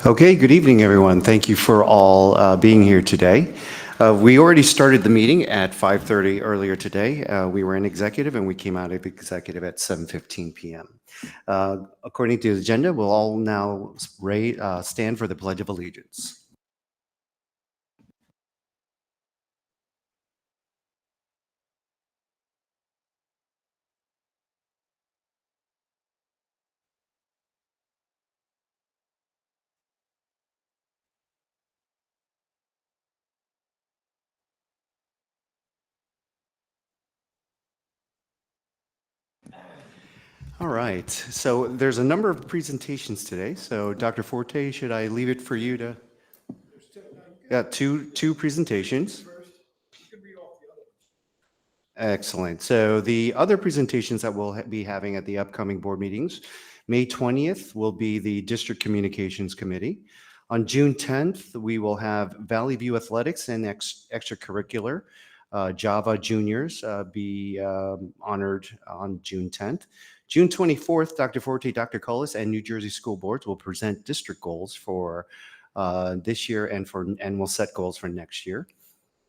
Okay, good evening, everyone. Thank you for all being here today. We already started the meeting at 5:30 earlier today. We were in executive and we came out of executive at 7:15 p.m. According to the agenda, we'll all now stand for the Pledge of Allegiance. All right, so there's a number of presentations today. So Dr. Forte, should I leave it for you to? Yeah, two presentations. Excellent. So the other presentations that we'll be having at the upcoming board meetings, May 20th will be the District Communications Committee. On June 10th, we will have Valley View Athletics and extracurricular. Java juniors be honored on June 10th. June 24th, Dr. Forte, Dr. Cullis, and New Jersey school boards will present district goals for this year and will set goals for next year.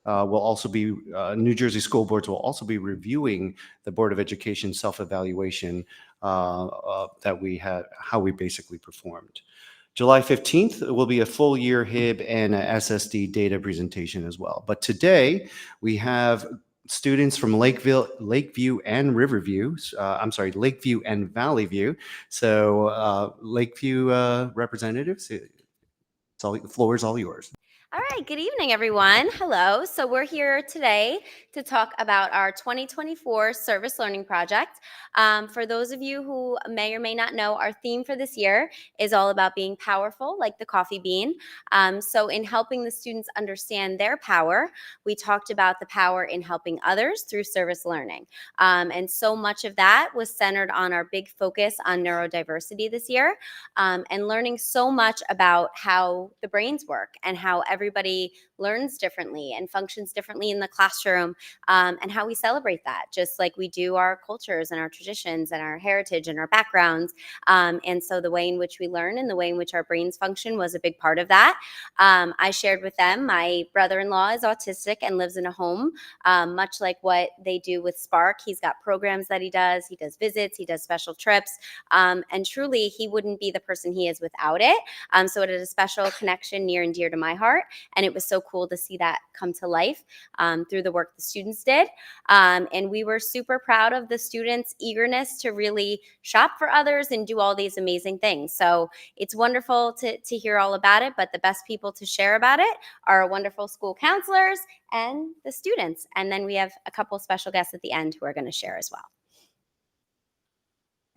Will also be New Jersey school boards will also be reviewing the Board of Education self-evaluation that we had, how we basically performed. July 15th will be a full year HIB and a SSD data presentation as well. But today we have students from Lakeview and Riverview. Lakeview and Valley View. So Lakeview representatives, the floor is all yours. All right, good evening, everyone. Hello. So we're here today to talk about our 2024 Service Learning Project. For those of you who may or may not know, our theme for this year is all about being powerful, like the coffee bean. So in helping the students understand their power, we talked about the power in helping others through service learning. And so much of that was centered on our big focus on neurodiversity this year, and learning so much about how the brains work and how everybody learns differently and functions differently in the classroom, and how we celebrate that, just like we do our cultures and our traditions and our heritage and our backgrounds. And so the way in which we learn and the way in which our brains function was a big part of that. I shared with them, my brother-in-law is autistic and lives in a home, much like what they do with Spark. He's got programs that he does visits, he does special trips, and truly he wouldn't be the person he is without it. So it is a special connection near and dear to my heart. And it was so cool to see that come to life through the work the students did. And we were super proud of the students' eagerness to really shop for others and do all these amazing things. So it's wonderful to hear all about it, but the best people to share about it are our wonderful school counselors and the students. And then we have a couple special guests at the end who are going to share as well.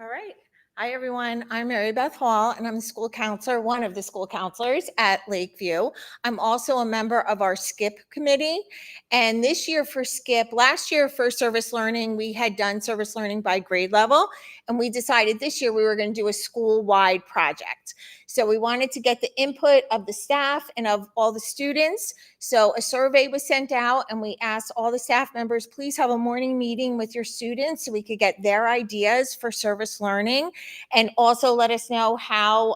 All right. Hi, everyone. I'm Mary Beth Hall, and I'm the school counselor, one of the school counselors at Lakeview. I'm also a member of our SKIP committee. And this year for SKIP, last year for service learning, we had done service learning by grade level. And we decided this year we were going to do a school-wide project. So we wanted to get the input of the staff and of all the students. So a survey was sent out, and we asked all the staff members, please have a morning meeting with your students so we could get their ideas for service learning, and also let us know how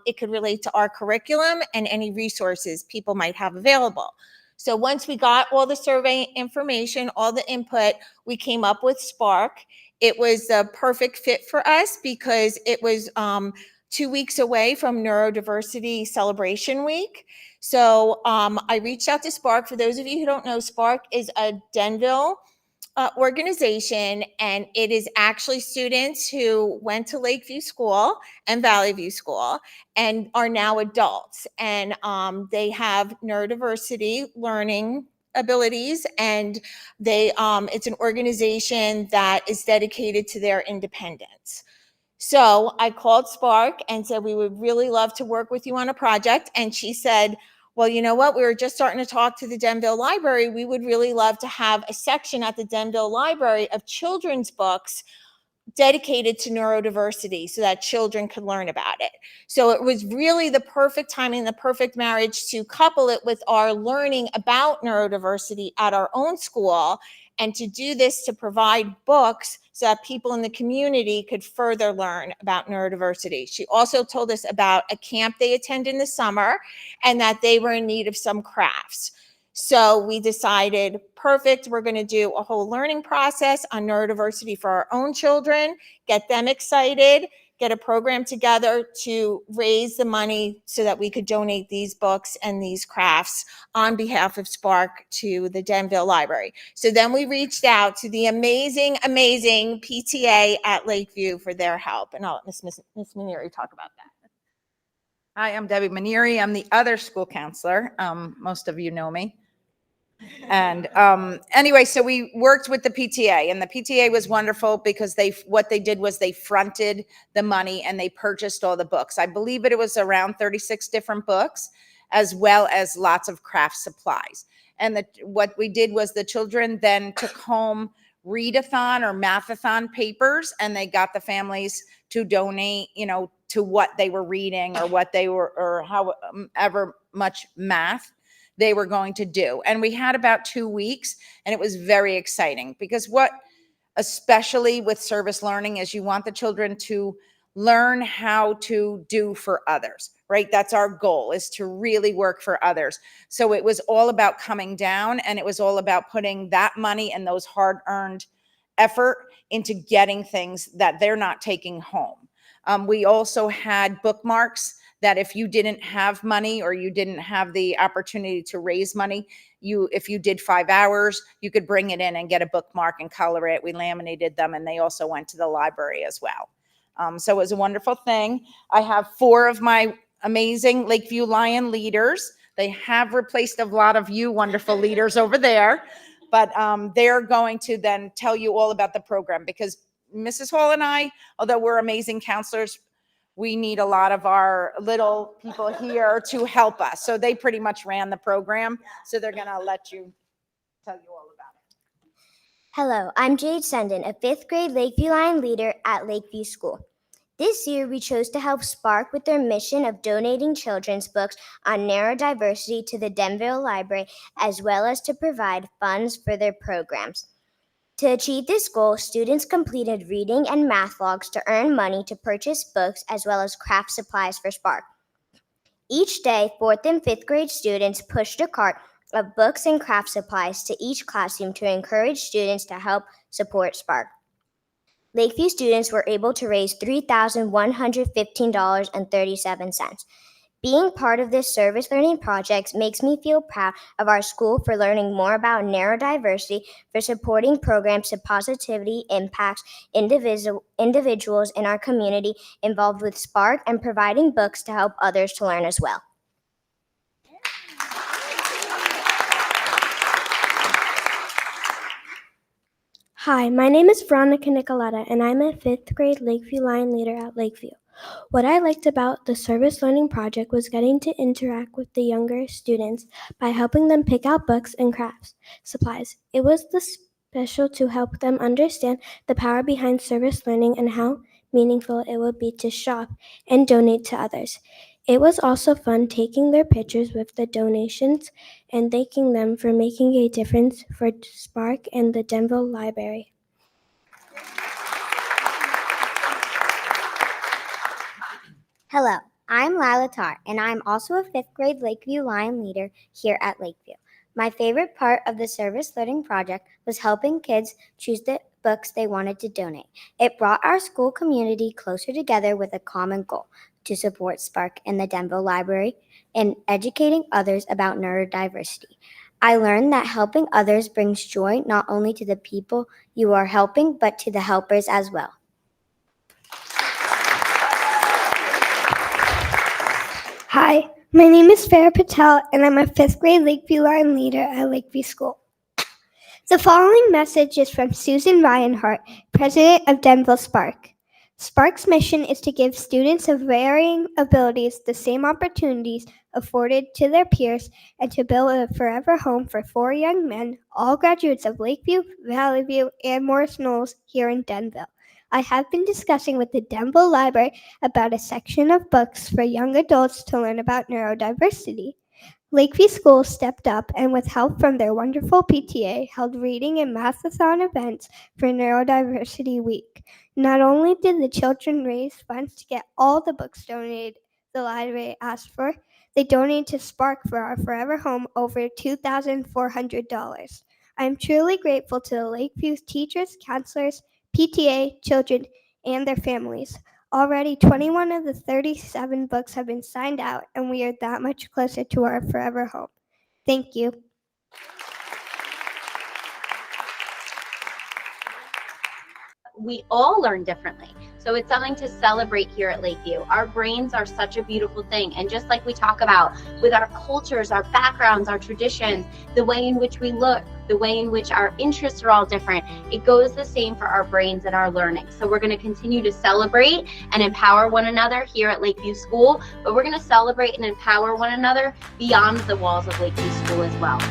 it could relate to our curriculum and any resources people might have available. So once we got all the survey information, all the input, we came up with Spark. It was the perfect fit for us because it was 2 weeks away from Neurodiversity Celebration Week. So I reached out to Spark. For those of you who don't know, Spark is a Denville organization, and it is actually students who went to Lakeview School and Valley View School and are now adults. And they have neurodiversity learning abilities, and it's an organization that is dedicated to their independence. So I called Spark and said, we would really love to work with you on a project. And she said, well, you know what? We were just starting to talk to the Denville Library. We would really love to have a section at the Denville Library of children's books dedicated to neurodiversity so that children could learn about it. So it was really the perfect timing, the perfect marriage to couple it with our learning about neurodiversity at our own school and to do this to provide books so that people in the community could further learn about neurodiversity. She also told us about a camp they attend in the summer and that they were in need of some crafts. So we decided, perfect, we're going to do a whole learning process on neurodiversity for our own children, get them excited, get a program together to raise the money so that we could donate these books and these crafts on behalf of Spark to the Denville Library. So then we reached out to the amazing PTA at Lakeview for their help. And I'll let Miss Maneri talk about that. Hi, I'm Debbie Manieri. I'm the other school counselor. Most of you know me. And anyway, so we worked with the PTA, and the PTA was wonderful because what they did was they fronted the money and they purchased all the books. I believe it was around 36 different books, as well as lots of craft supplies. And what we did was the children then took home readathon or mathathon papers, and they got the families to donate, to what they were reading or what they were, or however much math they were going to do. And we had about 2 weeks, and it was very exciting because especially with service learning, is you want the children to learn how to do for others, right? That's our goal, is to really work for others. So it was all about coming down, and it was all about putting that money and those hard-earned effort into getting things that they're not taking home. We also had bookmarks that if you didn't have money or you didn't have the opportunity to raise money, if you did 5 hours, you could bring it in and get a bookmark and color it. We laminated them, and they also went to the library as well. So it was a wonderful thing. I have 4 of my amazing Lakeview Lion leaders. They have replaced a lot of you wonderful leaders over there, but they're going to then tell you all about the program, because Mrs. Hall and I, although we're amazing counselors, we need a lot of our little people here to help us. So they pretty much ran the program. So they're going to let you tell you all about it. Hello, I'm Jade Sendon, a 5th grade Lakeview Lion leader at Lakeview School. This year, we chose to help Spark with their mission of donating children's books on neurodiversity to the Denville Library, as well as to provide funds for their programs. To achieve this goal, students completed reading and math logs to earn money to purchase books as well as craft supplies for Spark. Each day, 4th and 5th grade students pushed a cart of books and craft supplies to each classroom to encourage students to help support Spark. Lakeview students were able to raise $3,115.37. Being part of this service learning project makes me feel proud of our school for learning more about neurodiversity, for supporting programs to positively impact individuals in our community involved with Spark, and providing books to help others to learn as well. Hi, my name is Veronica Nicoletta, and I'm a 5th grade Lakeview Lion leader at Lakeview. What I liked about the service learning project was getting to interact with the younger students by helping them pick out books and crafts supplies. It was special to help them understand the power behind service learning and how meaningful it would be to shop and donate to others. It was also fun taking their pictures with the donations and thanking them for making a difference for Spark and the Denville Library. Hello, I'm Lila Tarr, and I'm also a 5th grade Lakeview Lion leader here at Lakeview. My favorite part of the service learning project was helping kids choose the books they wanted to donate. It brought our school community closer together with a common goal: to support Spark and the Denville Library and educating others about neurodiversity. I learned that helping others brings joy not only to the people you are helping, but to the helpers as well. Hi, my name is Farah Patel, and I'm a 5th grade Lakeview Lion leader at Lakeview School. The following message is from Susan Ryanhart, president of Denville Spark. Spark's mission is to give students of varying abilities the same opportunities afforded to their peers, and to build a forever home for 4 young men, all graduates of Lakeview, Valley View, and Morris Knolls here in Denville. I have been discussing with the Denville Library about a section of books for young adults to learn about neurodiversity. Lakeview School stepped up and, with help from their wonderful PTA, held reading and mathathon events for Neurodiversity Week. Not only did the children raise funds to get all the books donated the library asked for, they donated to Spark for our forever home over $2,400. I am truly grateful to the Lakeview teachers, counselors, PTA, children, and their families. Already, 21 of the 37 books have been signed out, and we are that much closer to our forever home. Thank you. We all learn differently. So it's something to celebrate here at Lakeview. Our brains are such a beautiful thing. And just like we talk about with our cultures, our backgrounds, our traditions, the way in which we look, the way in which our interests are all different, it goes the same for our brains and our learning. So we're going to continue to celebrate and empower one another here at Lakeview School, but we're going to celebrate and empower one another beyond the walls of Lakeview School as well.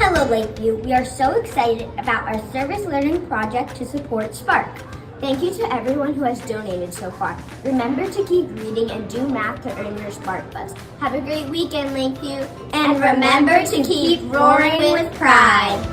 Hello, Lakeview. We are so excited about our service learning project to support Spark. Thank you to everyone who has donated so far. Remember to keep reading and do math to earn your Spark Bus. Have a great weekend, Lakeview. And remember to keep roaring with pride.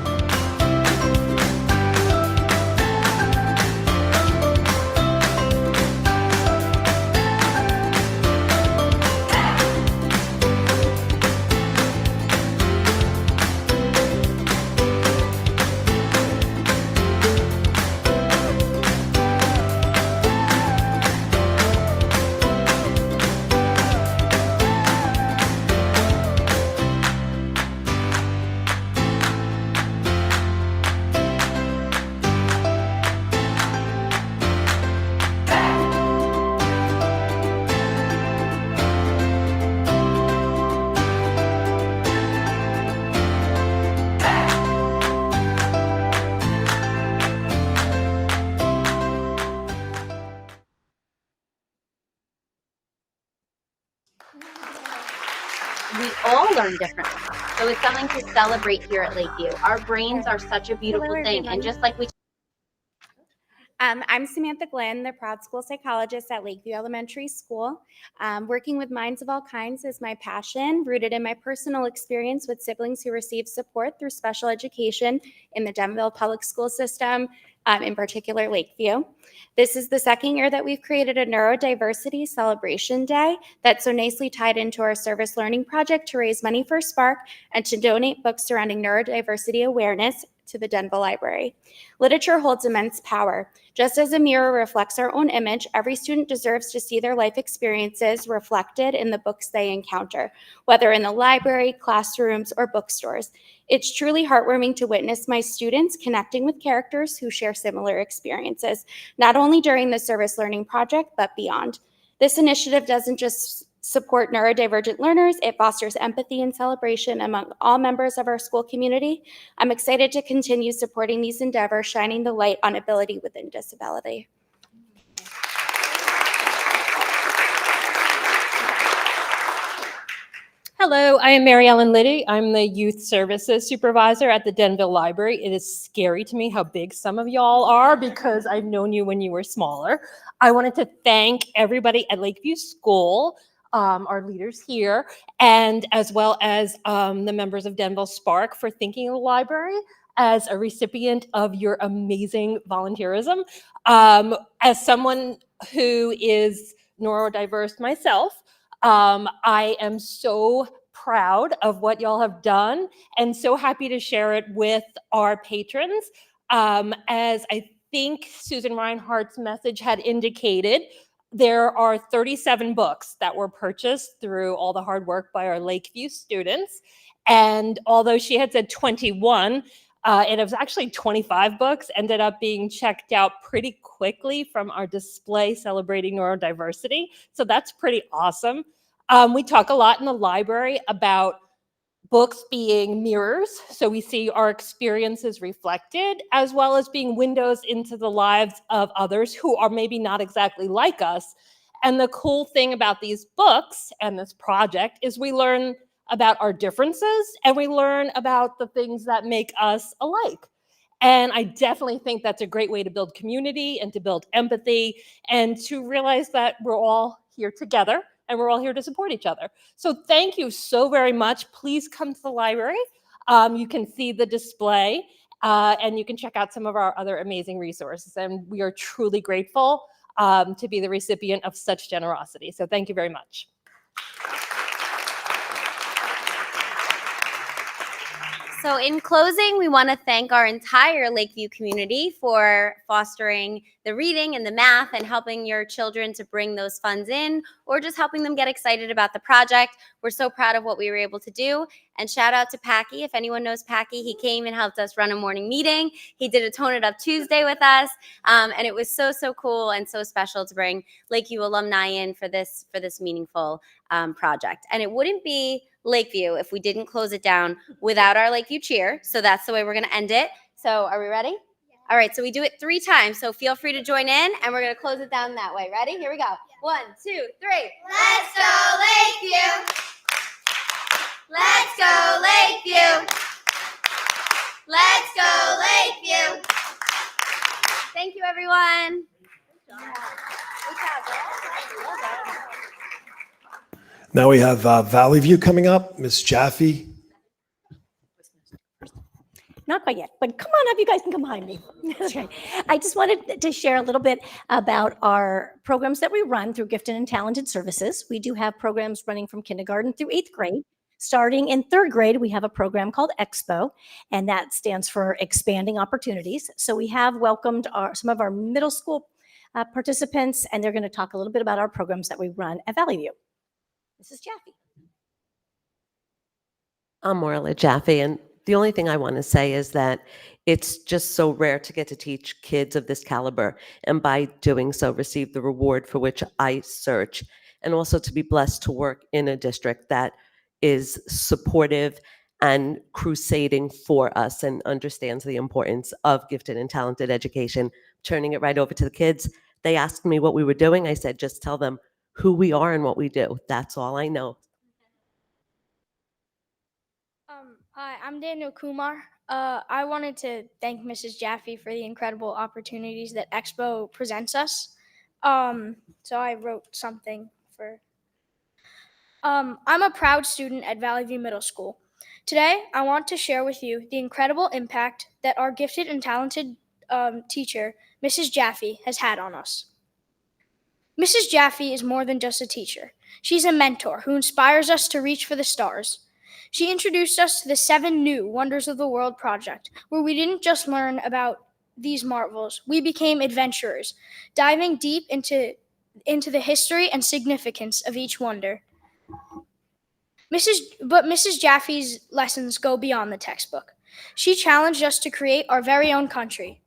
We all learn differently. So it's something to celebrate here at Lakeview. Our brains are such a beautiful thing. And just like we I'm Samantha Glenn, the proud school psychologist at Lakeview Elementary School. Working with minds of all kinds is my passion, rooted in my personal experience with siblings who receive support through special education in the Denville public school system, in particular Lakeview. This is the second year that we've created a neurodiversity celebration day that's so nicely tied into our service learning project to raise money for Spark and to donate books surrounding neurodiversity awareness to the Denville Library. Literature holds immense power. Just as a mirror reflects our own image, every student deserves to see their life experiences reflected in the books they encounter, whether in the library, classrooms, or bookstores. It's truly heartwarming to witness my students connecting with characters who share similar experiences, not only during the service learning project, but beyond. This initiative doesn't just support neurodivergent learners, it fosters empathy and celebration among all members of our school community. I'm excited to continue supporting these endeavors, shining the light on ability within disability. Hello, I am Mary Ellen Liddy. I'm the Youth Services Supervisor at the Denville Library. It is scary to me how big some of y'all are because I've known you when you were smaller. I wanted to thank everybody at Lakeview School, our leaders here, and as well as the members of Denville Spark for thinking of the library as a recipient of your amazing volunteerism. As someone who is neurodiverse myself, I am so proud of what y'all have done and so happy to share it with our patrons. As I think Susan Reinhardt's message had indicated, there are 37 books that were purchased through all the hard work by our Lakeview students. And although she had said 21, it was actually 25 books, ended up being checked out pretty quickly from our display celebrating neurodiversity. So that's pretty awesome. We talk a lot in the library about books being mirrors, so we see our experiences reflected, as well as being windows into the lives of others who are maybe not exactly like us. And the cool thing about these books and this project is we learn about our differences and we learn about the things that make us alike. And I definitely think that's a great way to build community and to build empathy and to realize that we're all here together and we're all here to support each other. So thank you so very much. Please come to the library. You can see the display and you can check out some of our other amazing resources. And we are truly grateful to be the recipient of such generosity. So thank you very much. So in closing, we want to thank our entire Lakeview community for fostering the reading and the math and helping your children to bring those funds in or just helping them get excited about the project. We're so proud of what we were able to do. And shout out to Packy. If anyone knows Packy, he came and helped us run a morning meeting. He did a Tone It Up Tuesday with us. And it was so, so cool and so special to bring Lakeview alumni in for this meaningful project. And it wouldn't be Lakeview if we didn't close it down without our Lakeview cheer. So that's the way we're going to end it. So are we ready? Yeah. All right. So we do it 3 times. So feel free to join in and we're going to close it down that way. Ready? Here we go. 1, 2, 3. Let's go Lakeview. Let's go Lakeview. Let's go Lakeview. Thank you, everyone. Good job. Now we have Valley View coming up. Miss Jaffe. Not quite yet, but come on up. You guys can come behind me. That's right. I just wanted to share a little bit about our programs that we run through Gifted and Talented Services. We do have programs running from kindergarten through 8th grade. Starting in 3rd grade, we have a program called Expo, and that stands for Expanding Opportunities. So we have welcomed some of our middle school participants, and they're going to talk a little bit about our programs that we run at Valley View. Mrs. Jaffe. I'm Morla Jaffe, and the only thing I want to say is that it's just so rare to get to teach kids of this caliber, and by doing so, receive the reward for which I search, and also to be blessed to work in a district that is supportive and crusading for us and understands the importance of gifted and talented education. Turning it right over to the kids, they asked me what we were doing. I said, just tell them who we are and what we do. That's all I know. Hi, I'm Daniel Kumar. I wanted to thank Mrs. Jaffe for the incredible opportunities that Expo presents us. So I wrote something for. I'm a proud student at Valley View Middle School. Today, I want to share with you the incredible impact that our gifted and talented teacher, Mrs. Jaffe, has had on us. Mrs. Jaffe is more than just a teacher. She's a mentor who inspires us to reach for the stars. She introduced us to the 7 New Wonders of the World project, where we didn't just learn about these marvels, we became adventurers, diving deep into the history and significance of each wonder. Mrs. Jaffe's lessons go beyond the textbook. She challenged us to create our very own country.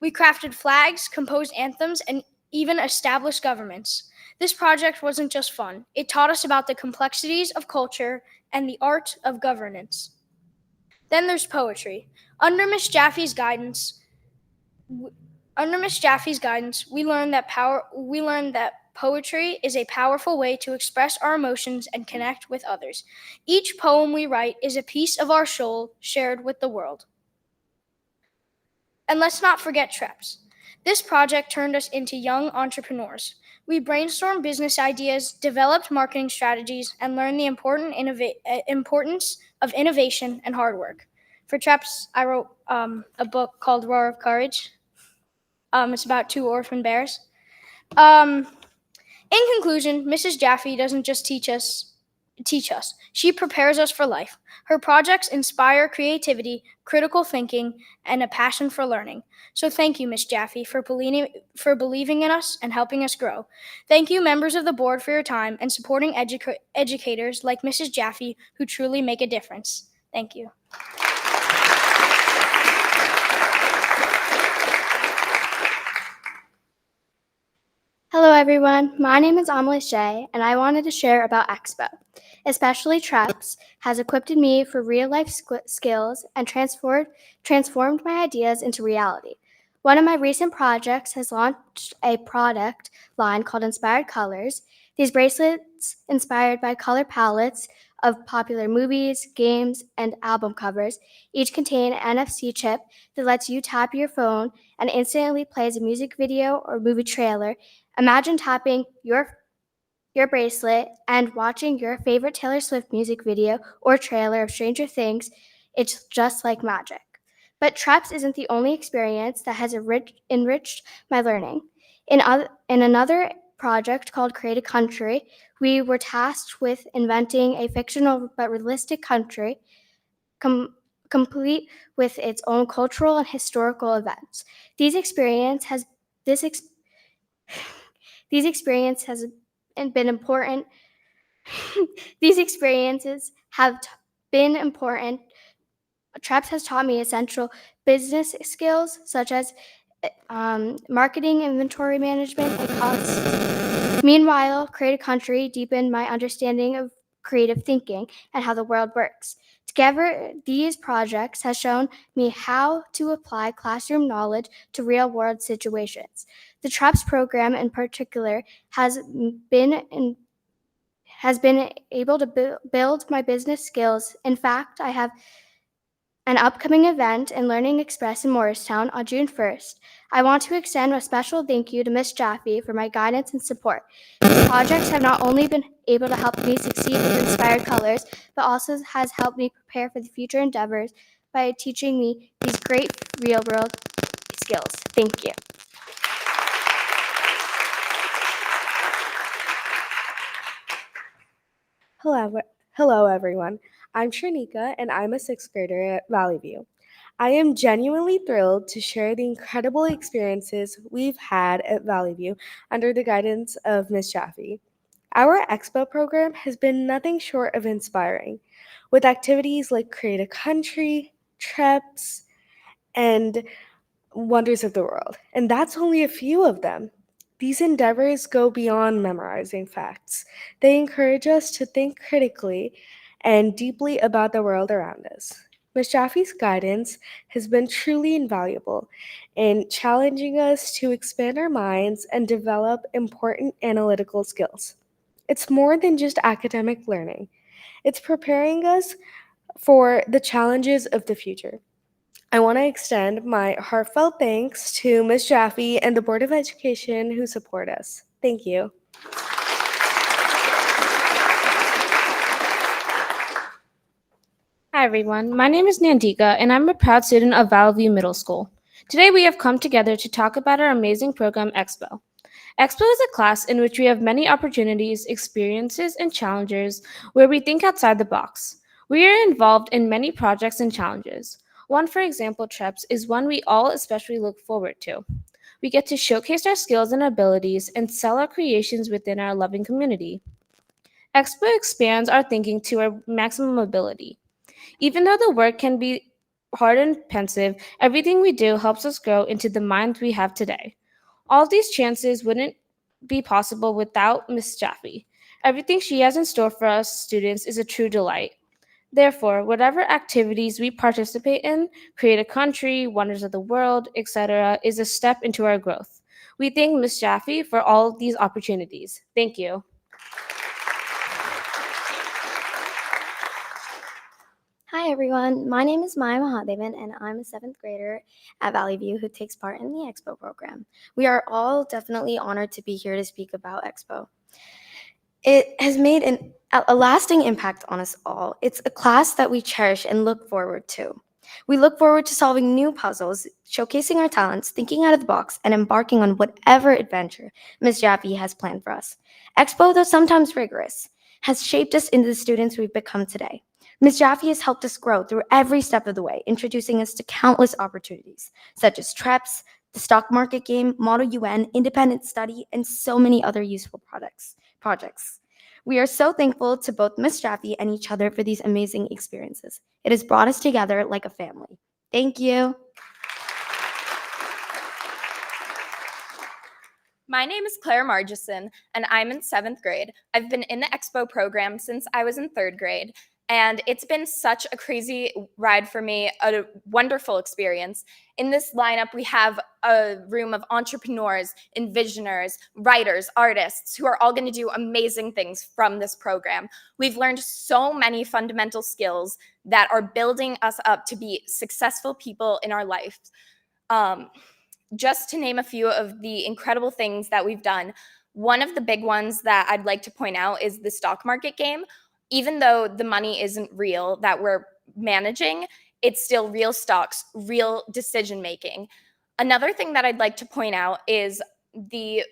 We crafted flags, composed anthems, and even established governments. This project wasn't just fun. It taught us about the complexities of culture and the art of governance. Then there's poetry. Under Miss Jaffe's guidance, we learned that poetry is a powerful way to express our emotions and connect with others. Each poem we write is a piece of our soul shared with the world. And let's not forget TREPS. This project turned us into young entrepreneurs. We brainstormed business ideas, developed marketing strategies, and learned the importance of innovation and hard work. For TREPS, I wrote a book called Roar of Courage. It's about 2 orphan bears. In conclusion, Mrs. Jaffe doesn't just teach us. She prepares us for life. Her projects inspire creativity, critical thinking, and a passion for learning. So thank you, Ms. Jaffe, for believing in us and helping us grow. Thank you, members of the board, for your time and supporting educators like Mrs. Jaffe who truly make a difference. Thank you. Hello, everyone. My name is Amelie Shea, and I wanted to share about Expo. Especially TREPS has equipped me for real-life skills and transformed my ideas into reality. One of my recent projects has launched a product line called Inspired Colors. These bracelets, inspired by color palettes of popular movies, games, and album covers, each contain an NFC chip that lets you tap your phone and instantly plays a music video or movie trailer. Imagine tapping your bracelet and watching your favorite Taylor Swift music video or trailer of Stranger Things. It's just like magic. But TREPS isn't the only experience that has enriched my learning. In another project called Create a Country, we were tasked with inventing a fictional but realistic country complete with its own cultural and historical events. These experience has this ex- these experience has been important. These experiences have been important. TREPS has taught me essential business skills such as marketing, inventory management, and costs. Meanwhile, Create a Country deepened my understanding of creative thinking and how the world works. Together, these projects have shown me how to apply classroom knowledge to real-world situations. The TREPS program, in particular, been has been able to build my business skills. In fact, I have an upcoming event in Learning Express in Morristown on June 1st. I want to extend a special thank you to Ms. Jaffe for my guidance and support. These projects have not only been able to help me succeed with Inspired Colors, but also has helped me prepare for the future endeavors by teaching me these great real-world skills. Thank you. Hello, everyone. I'm Shanika, and I'm a sixth grader at Valley View. I am genuinely thrilled to share the incredible experiences we've had at Valley View under the guidance of Ms. Jaffe. Our Expo program has been nothing short of inspiring, with activities like Create a Country, TREPS, and Wonders of the World. And that's only a few of them. These endeavors go beyond memorizing facts. They encourage us to think critically and deeply about the world around us. Ms. Jaffe's guidance has been truly invaluable in challenging us to expand our minds and develop important analytical skills. It's more than just academic learning. It's preparing us for the challenges of the future. I want to extend my heartfelt thanks to Ms. Jaffe and the Board of Education who support us. Thank you. Hi, everyone. My name is Nandika, and I'm a proud student of Valley View Middle School. Today, we have come together to talk about our amazing program, Expo. Expo is a class in which we have many opportunities, experiences, and challenges where we think outside the box. We are involved in many projects and challenges. One, for example, TREPS, is one we all especially look forward to. We get to showcase our skills and abilities and sell our creations within our loving community. Expo expands our thinking to our maximum ability. Even though the work can be hard and pensive, everything we do helps us grow into the minds we have today. All these chances wouldn't be possible without Miss Jaffe. Everything she has in store for us students is a true delight. Therefore, whatever activities we participate in, Create a Country, Wonders of the World, etc., is a step into our growth. We thank Miss Jaffe for all of these opportunities. Thank you. Hi everyone, my name is Maya Mahadevan and I'm a seventh grader at Valley View who takes part in the Expo program. We are all definitely honored to be here to speak about Expo. It has made a lasting impact on us all. It's a class that we cherish and look forward to. We look forward to solving new puzzles, showcasing our talents, thinking out of the box, and embarking on whatever adventure Ms. Jaffe has planned for us. Expo, though sometimes rigorous, has shaped us into the students we've become today. Ms. Jaffe has helped us grow through every step of the way, introducing us to countless opportunities, such as TREPS, the stock market game, Model UN, independent study, and so many other useful projects. We are so thankful to both Ms. Jaffe and each other for these amazing experiences. It has brought us together like a family. Thank you. My name is Claire Margison, and I'm in 7th grade. I've been in the Expo program since I was in 3rd grade, and it's been such a crazy ride for me, a wonderful experience. In this lineup, we have a room of entrepreneurs, envisioners, writers, artists who are all going to do amazing things from this program. We've learned so many fundamental skills that are building us up to be successful people in our life. Just to name a few of the incredible things that we've done, one of the big ones that I'd like to point out is the stock market game. Even though the money isn't real that we're managing, it's still real stocks, real decision making. Another thing that I'd like to point out is a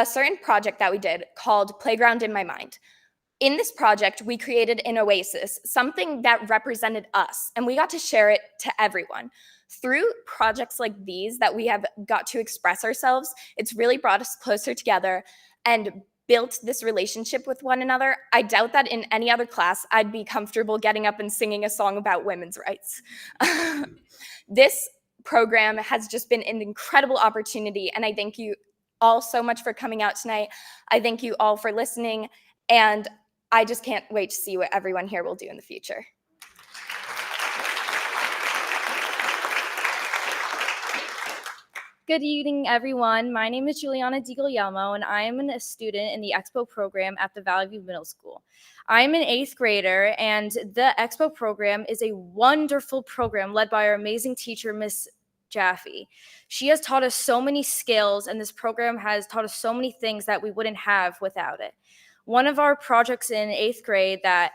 certain project that we did called Playground in My Mind. In this project, we created an oasis, something that represented us, and we got to share it to everyone. Through projects like these that we have got to express ourselves, it's really brought us closer together and built this relationship with one another. I doubt that in any other class I'd be comfortable getting up and singing a song about women's rights. This program has just been an incredible opportunity, and I thank you all so much for coming out tonight. I thank you all for listening, and I just can't wait to see what everyone here will do in the future. Good evening, everyone. My name is Juliana DiGuglielmo, and I am a student in the Expo program at the Valley View Middle School. I'm an 8th grader, and the Expo program is a wonderful program led by our amazing teacher, Miss Jaffe. She has taught us so many skills, and this program has taught us so many things that we wouldn't have without it. One of our projects in 8th grade that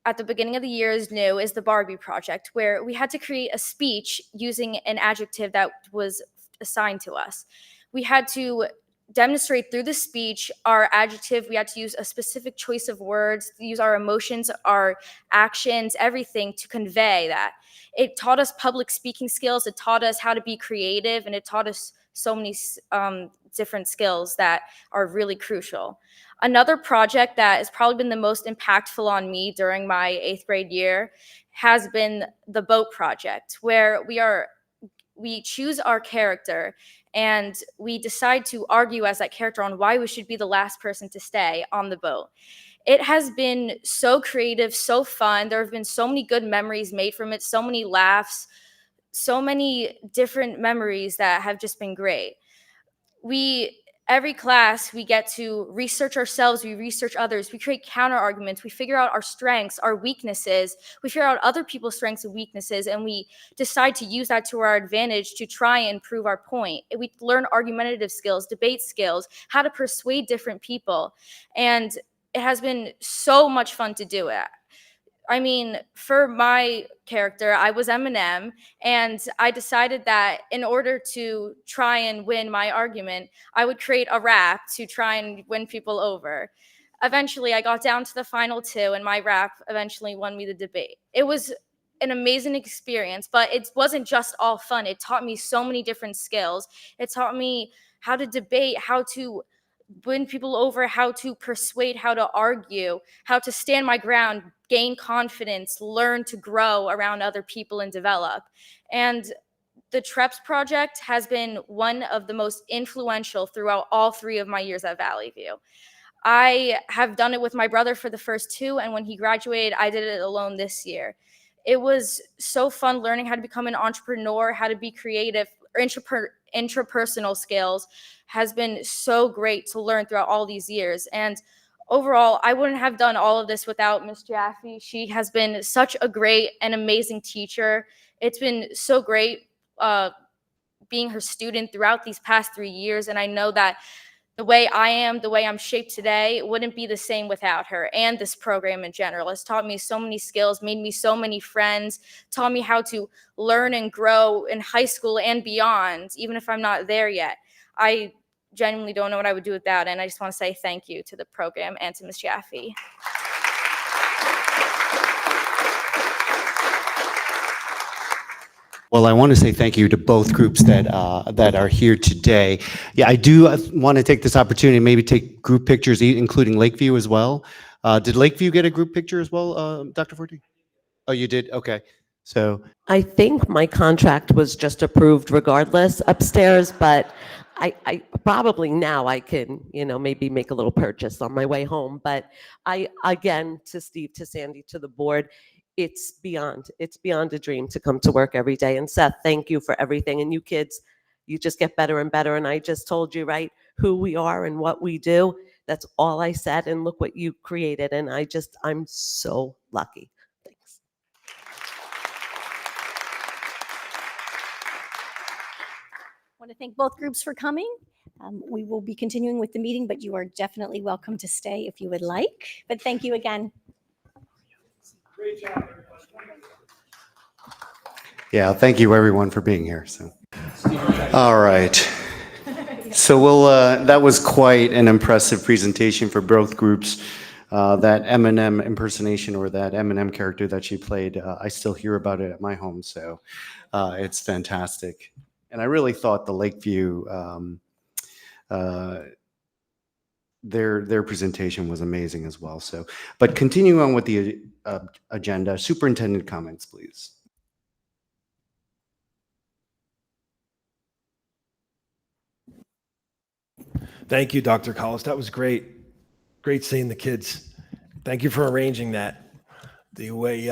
at the beginning of the year is new is the Barbie project, where we had to create a speech using an adjective that was assigned to us. We had to demonstrate through the speech our adjective. We had to use a specific choice of words, use our emotions, our actions, everything to convey that. It taught us public speaking skills. It taught us how to be creative, and it taught us so many different skills that are really crucial. Another project that has probably been the most impactful on me during my 8th grade year has been the boat project, where we choose our character and we decide to argue as that character on why we should be the last person to stay on the boat. It has been so creative, so fun. There have been so many good memories made from it, so many laughs, so many different memories that have just been great. Every class, we get to research ourselves, we research others, we create counter arguments, we figure out our strengths, our weaknesses, we figure out other people's strengths and weaknesses, and we decide to use that to our advantage to try and prove our point. We learn argumentative skills, debate skills, how to persuade different people, and it has been so much fun to do it. I mean, for my character, I was Eminem, and I decided that in order to try and win my argument, I would create a rap to try and win people over. Eventually, I got down to the final 2, and my rap eventually won me the debate. It was an amazing experience, but it wasn't just all fun. It taught me so many different skills. It taught me how to debate, how to win people over, how to persuade, how to argue, how to stand my ground, gain confidence, learn to grow around other people and develop. And the TREPS project has been one of the most influential throughout all 3 of my years at Valley View. I have done it with my brother for the first 2, and when he graduated, I did it alone this year. It was so fun learning how to become an entrepreneur, how to be creative, intrapersonal skills has been so great to learn throughout all these years. And overall, I wouldn't have done all of this without Miss Jaffe. She has been such a great and amazing teacher. It's been so great being her student throughout these past 3 years. And I know that the way I am, the way I'm shaped today, wouldn't be the same without her and this program in general. It's taught me so many skills, made me so many friends, taught me how to learn and grow in high school and beyond, even if I'm not there yet. I genuinely don't know what I would do without it, and I just want to say thank you to the program and to Ms. Jaffe. Well, I want to say thank you to both groups that are here today. Yeah, I do want to take this opportunity and maybe take group pictures, including Lakeview as well. Did Lakeview get a group picture as well, Dr. Forte? Oh, you did? Okay. So I think my contract was just approved regardless upstairs, but I probably now I can, maybe make a little purchase on my way home. But again, to Steve, to Sandy, to the board, it's beyond a dream to come to work every day. And Seth, thank you for everything. And you kids, you just get better and better. And I just told you, right, who we are and what we do. That's all I said. And look what you created. And I'm so lucky. Thanks. I want to thank both groups for coming. We will be continuing with the meeting, but you are definitely welcome to stay if you would like. But thank you again. Great job. Yeah, thank you everyone for being here. So, all right. So that was quite an impressive presentation for both groups. That Eminem impersonation or that Eminem character that she played, I still hear about it at my home. So it's fantastic. And I really thought the Lakeview, their presentation was amazing as well. So, but continuing on with the agenda, superintendent comments, please. Thank you, Dr. Collis. That was great. Great seeing the kids. Thank you for arranging that. The way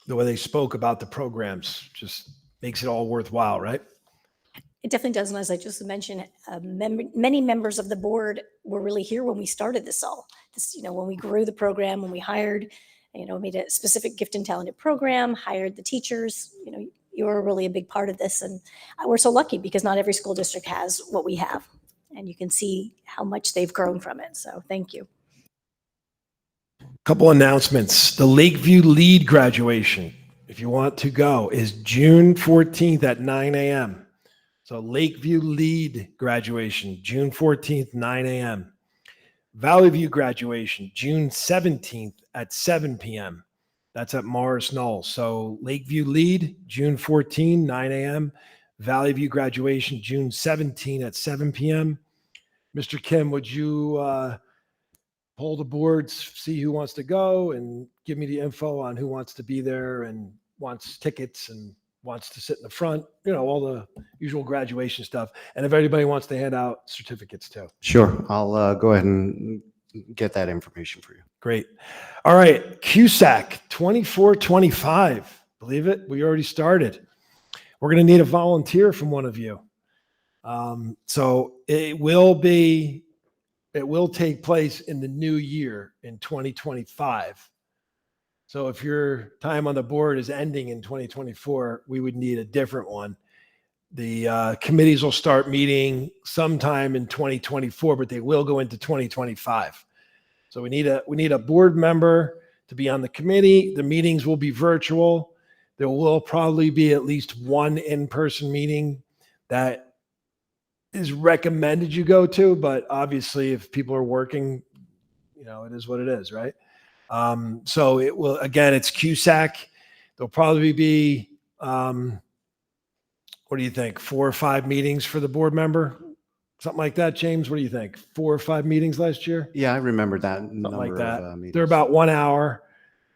they spoke about the programs just makes it all worthwhile, right? It definitely does. And as I just mentioned, many members of the board were really here when we started this all. When we grew the program, when we hired, made a specific gift and talented program, hired the teachers, you were really a big part of this. And we're so lucky because not every school district has what we have. And you can see how much they've grown from it. So thank you. Couple announcements. The Lakeview Lead graduation, if you want to go, is June 14th at 9 a.m. So Lakeview Lead graduation, June 14th, 9 a.m. Valley View graduation, June 17th at 7 p.m. That's at Morris Knoll. So Lakeview Lead, June 14, 9 a.m. Valley View graduation, June 17 at 7 p.m. Mr. Kim, would you poll the boards, see who wants to go, and give me the info on who wants to be there and wants tickets and wants to sit in the front, all the usual graduation stuff. And if anybody wants to hand out certificates too. Sure. I'll go ahead and get that information for you. Great. All right. CUSAC 2425. Believe it? We already started. We're going to need a volunteer from one of you. So it will take place in the new year in 2025. So if your time on the board is ending in 2024, we would need a different one. The committees will start meeting sometime in 2024, but they will go into 2025. So we need a board member to be on the committee. The meetings will be virtual. There will probably be at least one in-person meeting that is recommended you go to, but obviously if people are working, it is what it is, right? So it will, again, it's CUSAC. There'll probably be, what do you think? 4 or 5 meetings for the board member? Something like that, James? What do you think? 4 or 5 meetings last year? Yeah, I remember that Something number like that. of meetings. They're about 1 hour.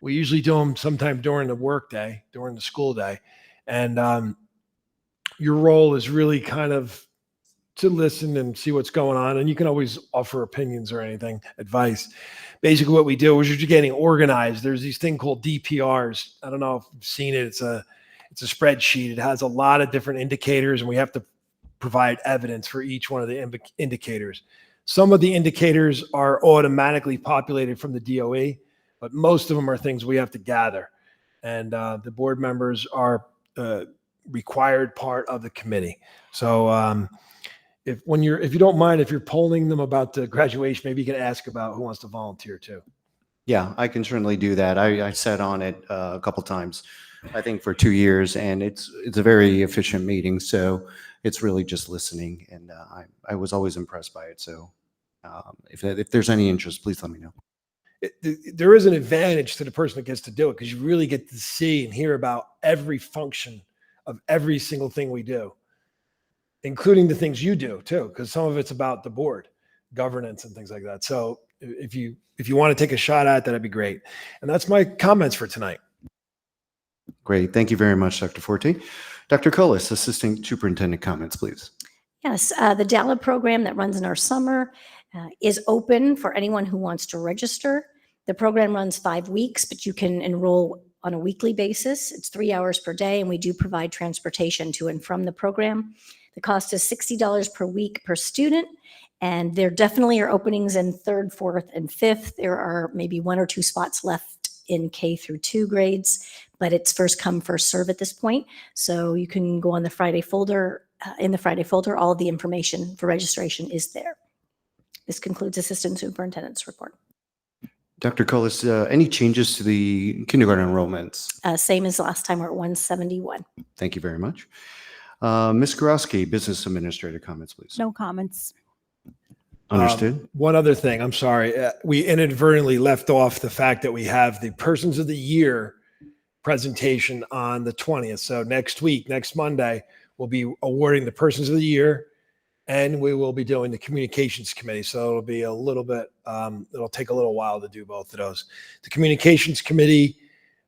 We usually do them sometime during the work day, during the school day. And your role is really kind of to listen and see what's going on. And you can always offer opinions or anything, advice. Basically what we do is you're just getting organized. There's these thing called DPRs. I don't know if you've seen it. It's a spreadsheet. It has a lot of different indicators and we have to provide evidence for each one of the indicators. Some of the indicators are automatically populated from the DOE, but most of them are things we have to gather. And the board members are required part of the committee. So if you don't mind, if you're polling them about the graduation, maybe you can ask about who wants to volunteer too. Yeah, I can certainly do that. I sat on it a couple times, I think for 2 years, and it's a very efficient meeting. So it's really just listening, and I was always impressed by it. So if there's any interest, please let me know. There is an advantage to the person that gets to do it because you really get to see and hear about every function of every single thing we do, including the things you do too, because some of it's about the board governance and things like that. So if you want to take a shot at that, that'd be great. And that's my comments for tonight. Great. Thank you very much, Dr. Forte. Dr. Collis, Assistant Superintendent, comments, please. Yes, the DALA program that runs in our summer is open for anyone who wants to register. The program runs 5 weeks, but you can enroll on a weekly basis. It's 3 hours per day, and we do provide transportation to and from the program. The cost is $60 per week per student, and there definitely are openings in 3rd, 4th, and 5th. There are maybe 1 or 2 spots left in K through 2 grades, but it's first come, first serve at this point. So you can go on the Friday folder. In the Friday folder, all of the information for registration is there. This concludes Assistant Superintendent's report. Dr. Cullis, any changes to the kindergarten enrollments? Same as last time, we're at 171. Thank you very much. Ms. Gorowski, Business Administrator, comments, please. No comments. Understood. One other thing, I'm sorry. We inadvertently left off the fact that we have the Persons of the Year presentation on the 20th. So next week, next Monday, we'll be awarding the Persons of the Year, and we will be doing the Communications Committee. So it'll be a little bit, it'll take a little while to do both of those. The Communications Committee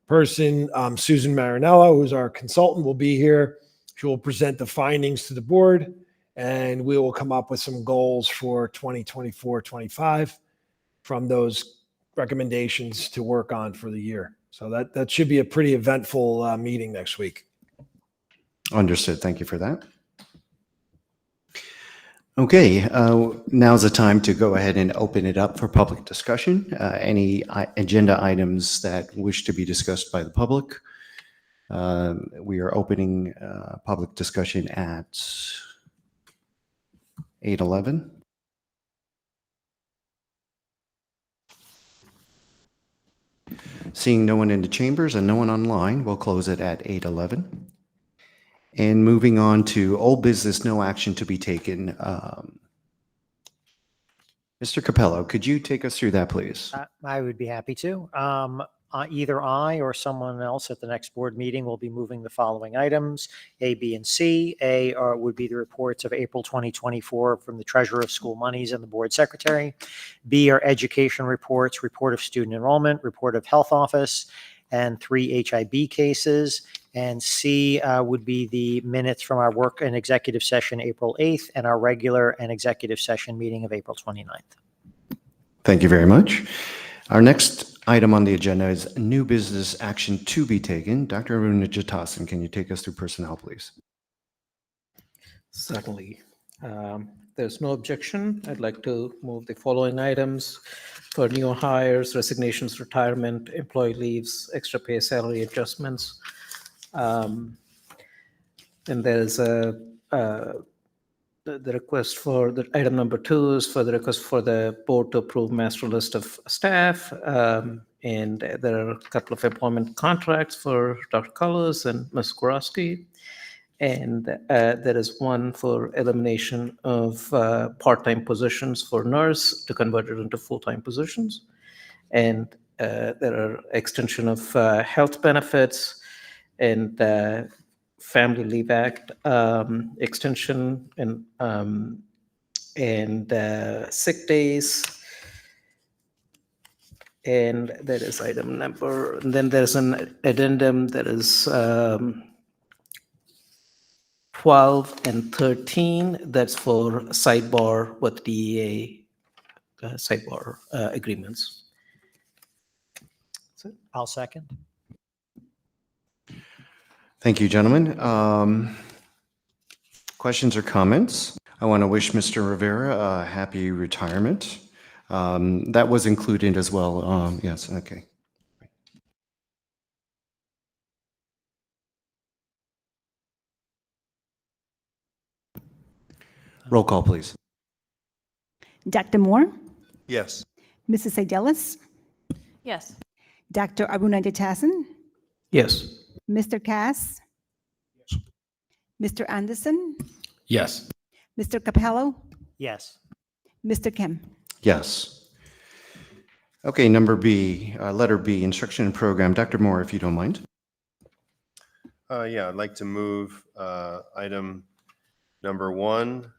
person, Susan Marinello, who's our consultant, will be here. She will present the findings to the board, and we will come up with some goals for 2024-25 from those recommendations to work on for the year. So that should be a pretty eventful meeting next week. Understood. Thank you for that. Okay, now's the time to go ahead and open it up for public discussion. Any agenda items that wish to be discussed by the public? We are opening public discussion at 8:11. Seeing no one in the chambers and no one online, we'll close it at 8:11. And moving on to old business, no action to be taken. Mr. Capello, could you take us through that, please? I would be happy to. Either I or someone else at the next board meeting will be moving the following items, A, B, and C. A would be the reports of April 2024 from the Treasurer of School Monies and the Board Secretary. B are education reports, report of student enrollment, report of health office, and 3 HIB cases. And C would be the minutes from our work and executive session April 8th and our regular and executive session meeting of April 29th. Thank you very much. Our next item on the agenda is new business action to be taken. Dr. Aruna Jatasan, can you take us through personnel, please? Certainly. There's no objection. I'd like to move the following items for new hires, resignations, retirement, employee leaves, extra pay, salary adjustments. And there's the request for the item number 2 is for the request for the board to approve master list of staff. And there are a couple of employment contracts for Dr. Cullis and Ms. Gorowski. And there is one for elimination of part-time positions for nurse to convert it into full-time positions. And there are extension of health benefits and Family Leave Act extension and sick days. And that is item number. And then there's an addendum that is 12 and 13. That's for sidebar with DEA sidebar agreements. I'll second. Thank you, gentlemen. Questions or comments? I want to wish Mr. Rivera a happy retirement. That was included as well. Yes, okay. Roll call, please. Dr. Moore, Yes. Mrs. Seidelis, Yes. Dr. Aruna Jatasan, Yes. Mr. Cass, Mr. Anderson, Yes. Mr. Capello, Yes. Mr. Kim. Yes. Okay, number B, letter B, instruction and program. Dr. Moore, if you don't mind. Yeah, I'd like to move item number 1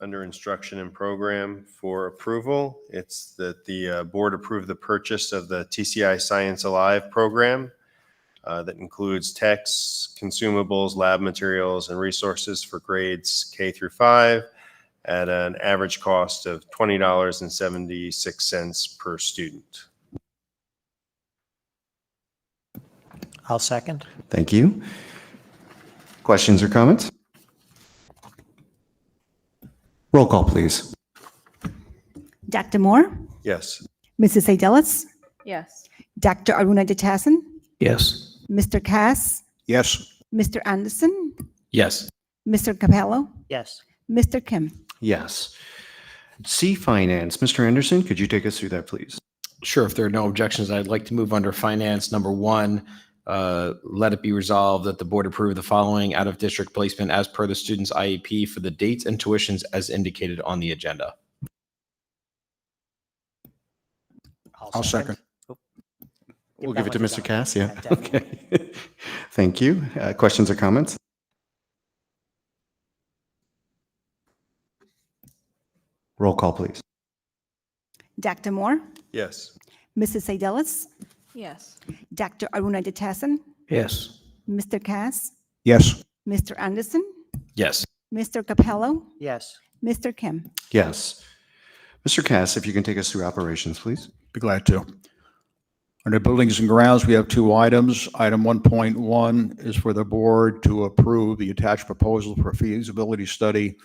under instruction and program for approval. It's that the board approve the purchase of the TCI Science Alive program that includes texts, consumables, lab materials, and resources for grades K through 5 at an average cost of $20.76 per student. I'll second. Thank you. Questions or comments? Roll call, please. Dr. Moore, Yes. Mrs. Adelis, Yes. Dr. Aruna Jatasan, Yes. Mr. Cass, Yes. Mr. Anderson, Yes. Mr. Capello, Yes. Mr. Kim. Yes. C, Finance. Mr. Anderson, could you take us through that, please? Sure. If there are no objections, I'd like to move under finance. Number one, let it be resolved that the board approve the following out-of-district placement as per the student's IEP for the dates and tuitions as indicated on the agenda. I'll second. We'll give it to Mr. Cass, yeah. definitely. Okay. Thank you. Questions or comments? Roll call, please. Dr. Moore, Yes. Mrs. Adelis, Yes. Dr. Aruna Jatasan, Yes. Mr. Cass, Yes. Mr. Anderson, Yes. Mr. Capello, Yes. Mr. Kim. Yes. Mr. Cass, if you can take us through operations, please. Be glad to. Under Buildings and Grounds, we have two items. Item 1.1 is for the board to approve the attached proposal for feasibility study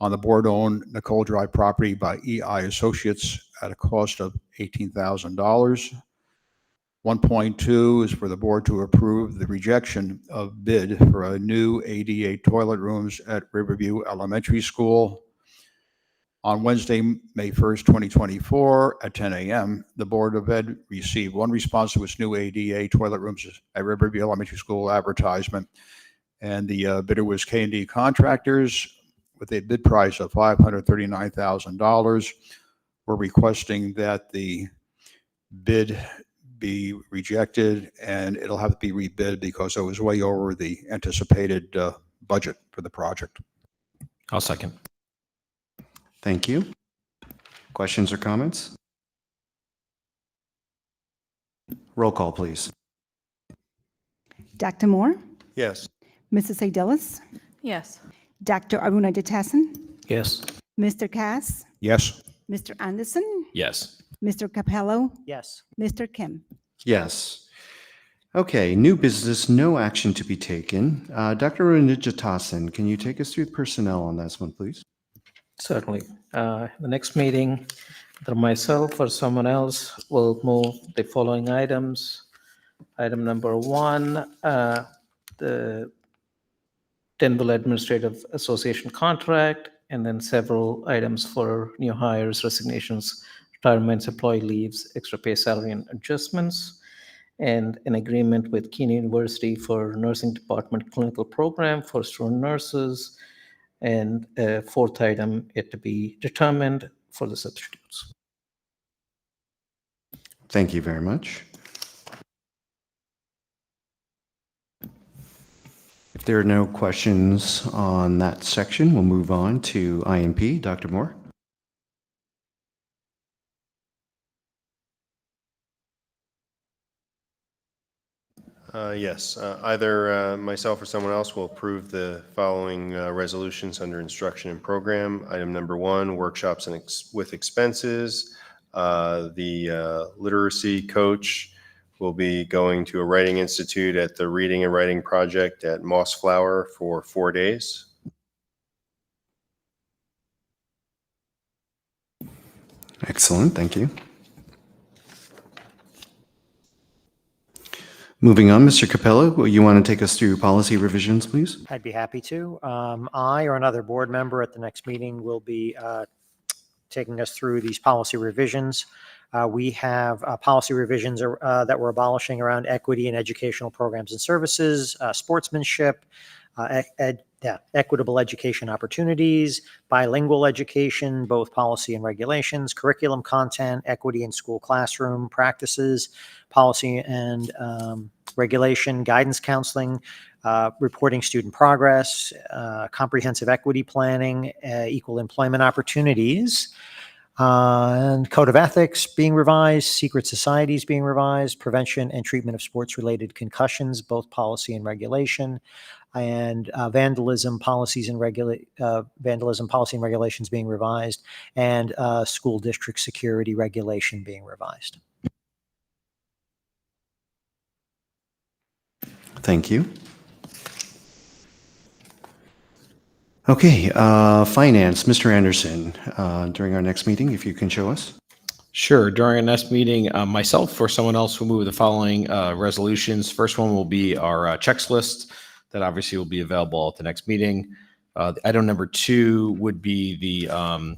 on the board-owned Nicole Drive property by EI Associates at a cost of $18,000. 1.2 is for the board to approve the rejection of bid for a new ADA toilet rooms at Riverview Elementary School. On Wednesday, May 1st, 2024, at 10 a.m., the Board of Ed received one response to its new ADA toilet rooms at Riverview Elementary School advertisement, and the bidder was K&D Contractors with a bid price of $539,000. We're requesting that the bid be rejected, and it'll have to be rebid because it was way over the anticipated budget for the project. I'll second. Thank you. Questions or comments? Roll call, please. Dr. Moore, Yes. Mrs. Adelis, Yes. Dr. Aruna Jatasan, Yes. Mr. Cass, Yes. Mr. Anderson, Yes. Mr. Capello, Yes. Mr. Kim. Yes. Okay, new business, no action to be taken. Dr. Runijatasan, can you take us through personnel on this one, please? Certainly. The next meeting, either myself or someone else will move the following items. Item number one, the Denville Administrative Association contract, and then several items for new hires, resignations, retirements, employee leaves, extra pay, salary, and adjustments, and an agreement with Keene University for nursing department clinical program for student nurses, and a fourth item yet to be determined for the substitutes. Thank you very much. If there are no questions on that section, we'll move on to IMP. Dr. Moore? Yes, either myself or someone else will approve the following resolutions under instruction and program. Item number one, workshops and with expenses. The literacy coach will be going to a writing institute at the Reading and Writing Project at Mossflower for 4 days. Excellent, thank you. Moving on, Mr. Capello, you want to take us through policy revisions, please? I'd be happy to. I or another board member at the next meeting will be taking us through these policy revisions. We have policy revisions that we're abolishing around equity and educational programs and services, sportsmanship, equitable education opportunities, bilingual education, both policy and regulations, curriculum content, equity in school classroom practices, policy and regulation, guidance counseling, reporting student progress, comprehensive equity planning, equal employment opportunities. And Code of Ethics being revised, Secret Societies being revised, Prevention and Treatment of Sports-Related Concussions, both policy and regulation, and vandalism policy and regulations being revised, and school district security regulation being revised. Thank you. Okay, Finance, Mr. Anderson, during our next meeting, if you can show us. Sure. During our next meeting, myself or someone else will move the following resolutions. First one will be our checks list that obviously will be available at the next meeting. Item number 2 would be the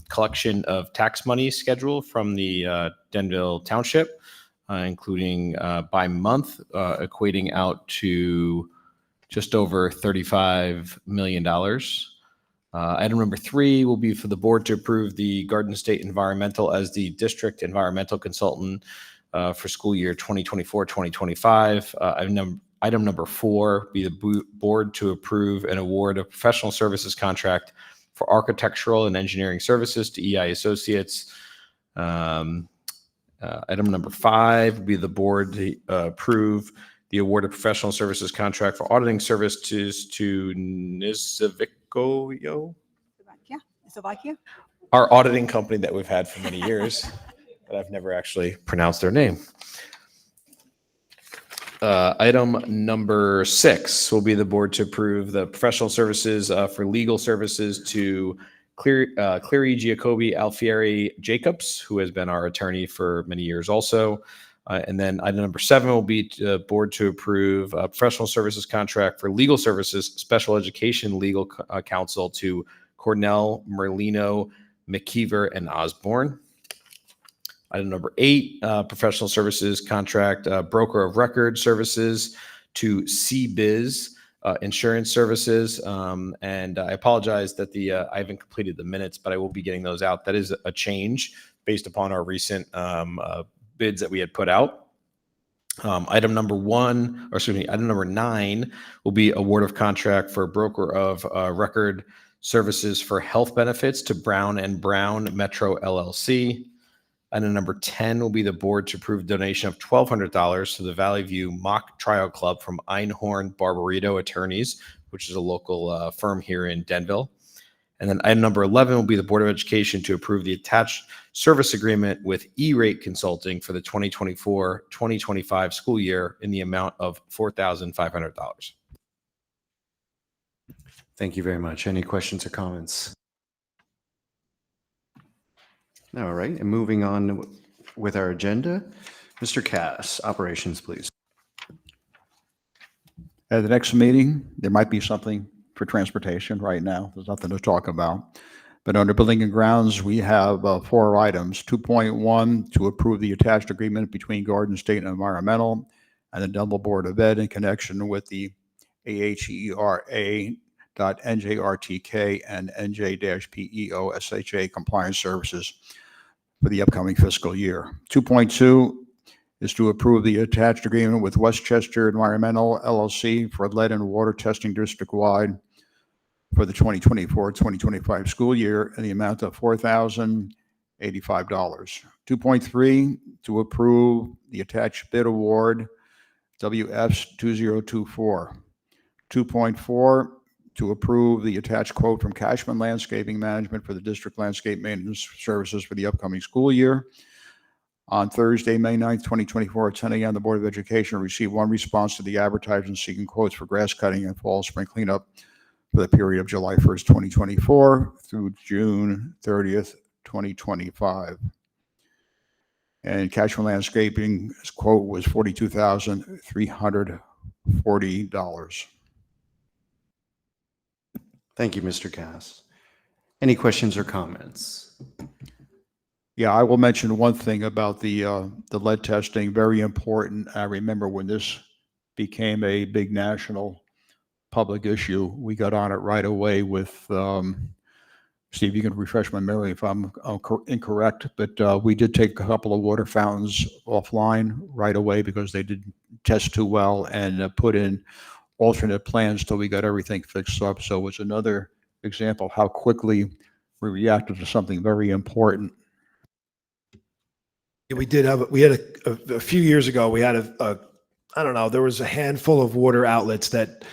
collection of tax money schedule from the Denville Township, including by month, equating out to just over $35 million. Item number 3 will be for the board to approve the Garden State Environmental as the district environmental consultant for school year 2024-2025. Item number 4 be the board to approve an award of professional services contract for architectural and engineering services to EI Associates. Item number 5 would be the board to approve the award of professional services contract for auditing services to Slovakia. Our auditing company that we've had for many years, but I've never actually pronounced their name. Item number 6 will be the board to approve the professional services for legal services to Cleary Giacobbe Alfieri Jacobs, who has been our attorney for many years also. And then item number 7 will be the board to approve a professional services contract for legal services, special education legal counsel to Cornell, Merlino, McKeever, and Osborne. Item number 8, professional services contract, broker of record services to CBiz Insurance Services. And I apologize that I haven't completed the minutes, but I will be getting those out. That is a change based upon our recent bids that we had put out. Item number 9 will be award of contract for broker of record services for health benefits to Brown & Brown Metro LLC. Item number 10 will be the board to approve donation of $1,200 to the Valley View Mock Trial Club from Einhorn Barbarito Attorneys, which is a local firm here in Denville. And then item number 11 will be the Board of Education to approve the attached service agreement with E-Rate Consulting for the 2024-2025 school year in the amount of $4,500. Thank you very much. Any questions or comments? All right, and moving on with our agenda, Mr. Cass, operations, please. At the next meeting, there might be something for transportation right now. There's nothing to talk about. But under building and grounds, we have 4 items. 2.1, to approve the attached agreement between Garden State Environmental and the Denville Board of Ed in connection with the AHERA.NJRTK and NJ-PEO-SHA compliance services for the upcoming fiscal year. 2.2 is to approve the attached agreement with Westchester Environmental LLC for lead and water testing district-wide for the 2024-2025 school year in the amount of $4,085. 2.3, to approve the attached bid award WFs 2024. 2.4, to approve the attached quote from Cashman Landscaping Management for the district landscape maintenance services for the upcoming school year. On Thursday, May 9th, 2024, at 10 a.m., the Board of Education received 1 response to the advertisement seeking quotes for grass cutting and fall spring cleanup for the period of July 1st, 2024 through June 30th, 2025. And Cashman Landscaping's quote was $42,340. Thank you, Mr. Cass. Any questions or comments? Yeah, I will mention one thing about the lead testing, very important. I remember when this became a big national public issue, we got on it right away with, Steve, you can refresh my memory if I'm incorrect, but we did take a couple of water fountains offline right away because they didn't test too well, and put in alternate plans till we got everything fixed up. So it's another example how quickly we reacted to something very important. We did have, we had a few years ago, we had I don't know, there was a handful of water outlets that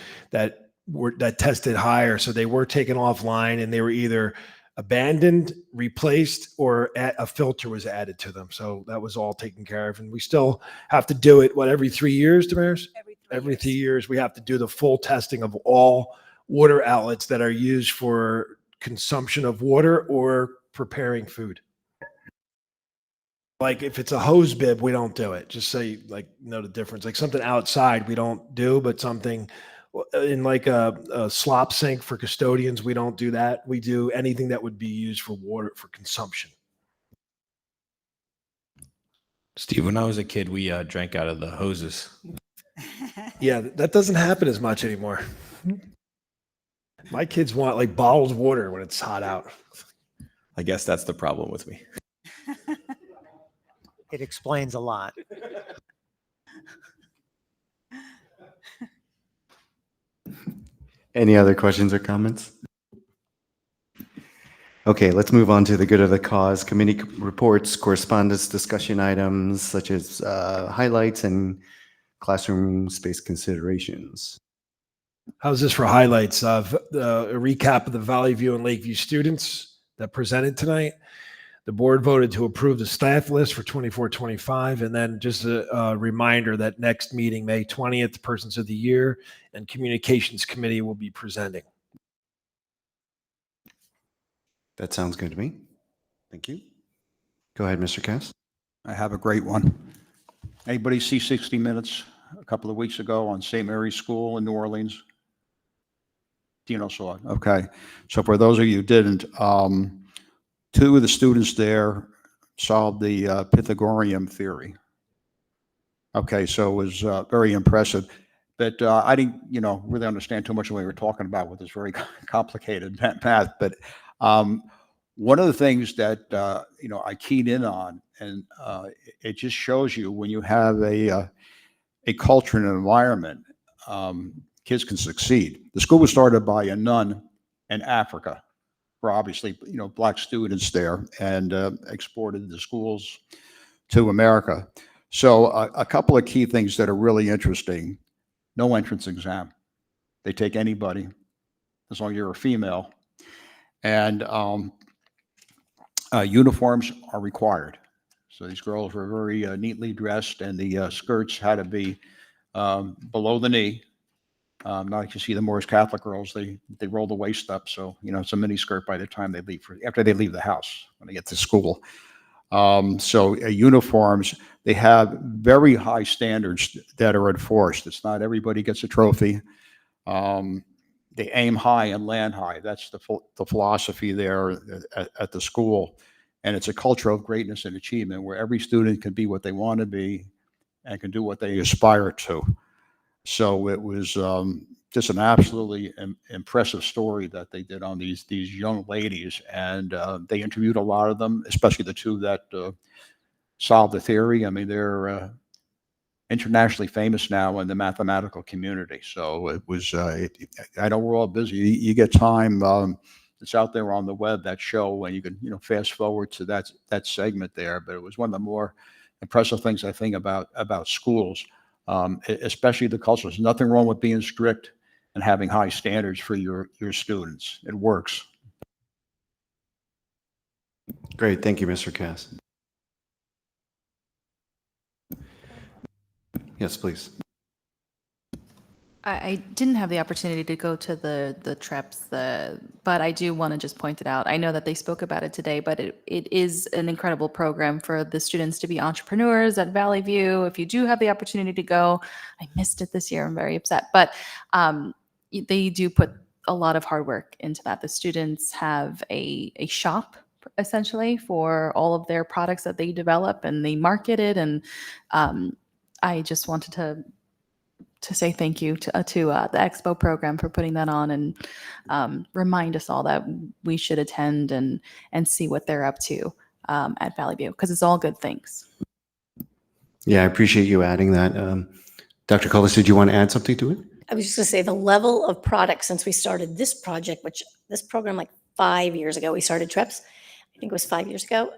tested higher. So they were taken offline and they were either abandoned, replaced, or a filter was added to them. So that was all taken care of. And we still have to do it, every 3 years, Damaris? Every 3 years, we have to do the full testing of all water outlets that are used for consumption of water or preparing food. Like if it's a hose bib, we don't do it. Just so you know the difference. Like something outside we don't do, but something in like a slop sink for custodians, we don't do that. We do anything that would be used for water for consumption. Steve, when I was a kid, we drank out of the hoses. Yeah, that doesn't happen as much anymore. My kids want like bottled water when it's hot out. I guess that's the problem with me. It explains a lot. Any other questions or comments? Okay, let's move on to the good of the cause committee reports, correspondence, discussion items such as highlights and classroom space considerations. How's this for highlights of a recap of the Valley View and Lakeview students that presented tonight? The board voted to approve the staff list for 24-25, and then just a reminder that next meeting, May 20th, Persons of the Year and Communications Committee will be presenting. That sounds good to me. Thank you. Go ahead, Mr. Cass. I have a great one. Anybody see 60 Minutes a couple of weeks ago on St. Mary's School in New Orleans? Dino saw it. Okay. So for those of you who didn't, two of the students there solved the Pythagorean theory. Okay, so it was very impressive. But I didn't, really understand too much of what we were talking about with this very complicated math. But one of the things that I keyed in on, and it just shows you when you have a culture and an environment, kids can succeed. The school was started by a nun in Africa. For obviously, black students there, and exported the schools to America. So a couple of key things that are really interesting: no entrance exam. They take anybody, as long as you're a female, and uniforms are required. So these girls were very neatly dressed, and the skirts had to be below the knee. Not like you see the Moorish Catholic girls, they roll the waist up, so it's a mini skirt by the time they leave after they leave the house when they get to school. So uniforms, they have very high standards that are enforced. It's not everybody gets a trophy. They aim high and land high. That's the philosophy there at the school, and it's a culture of greatness and achievement where every student can be what they want to be and can do what they aspire to. So it was just an absolutely impressive story that they did on these young ladies, and they interviewed a lot of them, especially the two that solved the theory. I mean, they're internationally famous now in the mathematical community. So it was. I know we're all busy. You get time. It's out there on the web, that show, and you can fast forward to that segment there. But it was one of the more impressive things I think about schools. Especially the culture. There's nothing wrong with being strict and having high standards for your students. It works. Great. Thank you, Mr. Cass. Yes, please. I didn't have the opportunity to go to the trips, but I do want to just point it out. I know that they spoke about it today, but it is an incredible program for the students to be entrepreneurs at Valley View. If you do have the opportunity to go, I missed it this year. I'm very upset, but they do put a lot of hard work into that. The students have a shop essentially for all of their products that they develop, and they market it. And I just wanted to say thank you to the Expo program for putting that on, and remind us all that we should attend and see what they're up to at Valley View, because it's all good things. Yeah, I appreciate you adding that. Dr. Cullis, did you want to add something to it? I was just going to say the level of products since we started this project, which this program like 5 years ago, we started trips. I think it was 5 years ago.